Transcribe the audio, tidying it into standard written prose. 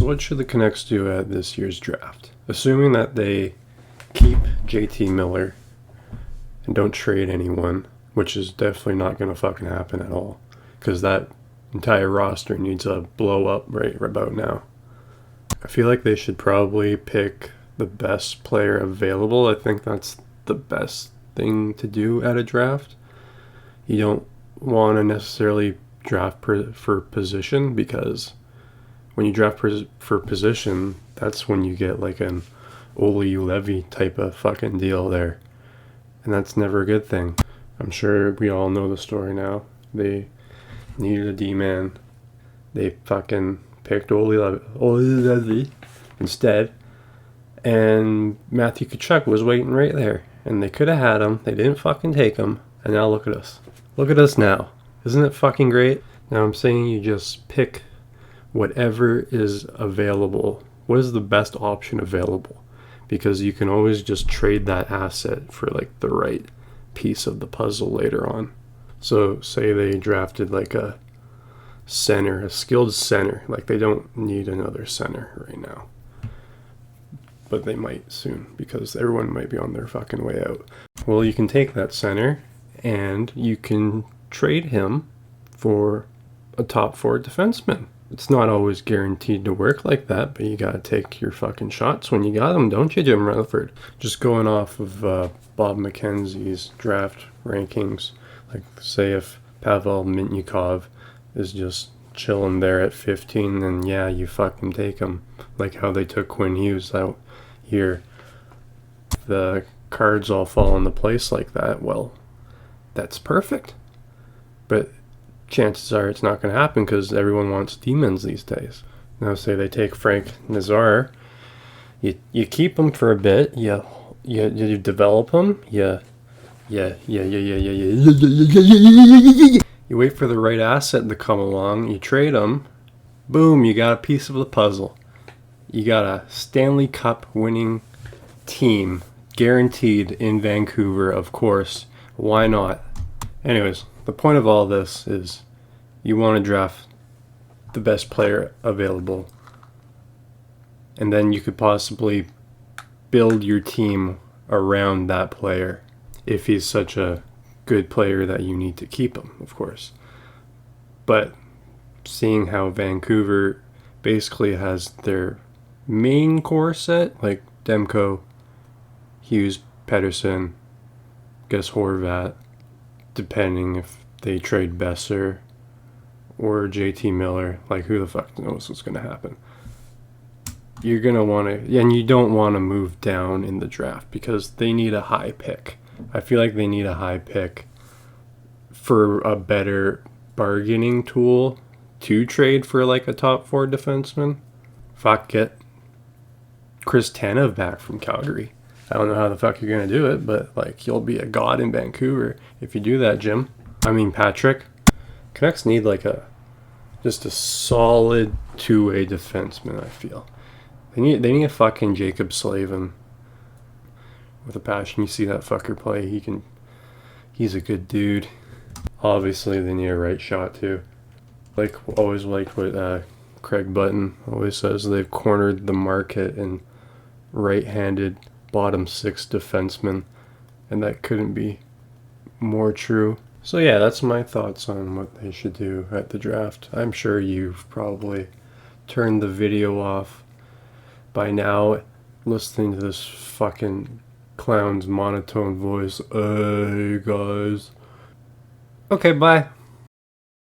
So what should the Canucks do at this year's draft? Assuming that they keep JT Miller and don't trade anyone, which is definitely not going to fucking happen at all, because that entire roster needs a blow up right about now. I feel like they should probably pick the best player available. I think that's the best thing to do at a draft. You don't want to necessarily draft for position, because when you draft for position, that's when you get like an Oli Levy type of fucking deal there. And that's never a good thing. I'm sure we all know the story now. They needed a D-man. They fucking picked Oli Levy instead. And Matthew Tkachuk was waiting right there. And they could have had him. They didn't fucking take him. And now look at us. Look at us now. Isn't it fucking great? Now I'm saying you just pick whatever is available. What is the best option available? Because you can always just trade that asset for like the right piece of the puzzle later on. So say they drafted like a center, a skilled center. Like they don't need another center right now. But they might soon, because everyone might be on their fucking way out. Well, you can take that center and you can trade him for a top 4 defenseman. It's not always guaranteed to work like that, but you gotta take your fucking shots when you got them, don't you, Jim Rutherford? Just going off of Bob McKenzie's draft rankings, like say if Pavel Mintyukov is just chilling there at 15, then yeah, you fucking take him. Like how they took Quinn Hughes out here. The cards all fall into place like that, well, that's perfect. But chances are it's not going to happen because everyone wants demons these days. Now say they take Frank Nazar, you keep him for a bit, you develop him, you wait for the right asset to come along, you trade him, boom, you got a piece of the puzzle. You got a Stanley Cup winning team guaranteed in Vancouver, of course. Why not? Anyways, the point of all this is you want to draft the best player available, and then you could possibly build your team around that player if he's such a good player that you need to keep him, of course. But seeing how Vancouver basically has their main core set, like Demko, Hughes, Pedersen, guess Horvat, depending if they trade Besser or JT Miller, like who the fuck knows what's going to happen. You're going to want to, and you don't want to move down in the draft because they need a high pick. I feel like they need a high pick for a better bargaining tool to trade for like a top 4 defenseman. Fuck, get Chris Tanev back from Calgary. I don't know how the fuck you're going to do it, but like you'll be a god in Vancouver if you do that, Jim. I mean, Patrick. Canucks need like just a solid 2-way defenseman, I feel. They need a fucking Jacob Slavin with a passion. You see that fucker play, he's a good dude. Obviously they need a right shot too. Like always liked what Craig Button always says, they've cornered the market in right-handed bottom 6 defensemen, and that couldn't be more true. So yeah, that's my thoughts on what they should do at the draft. I'm sure you've probably turned the video off by now, listening to this fucking clown's monotone voice. Hey guys. Okay, bye.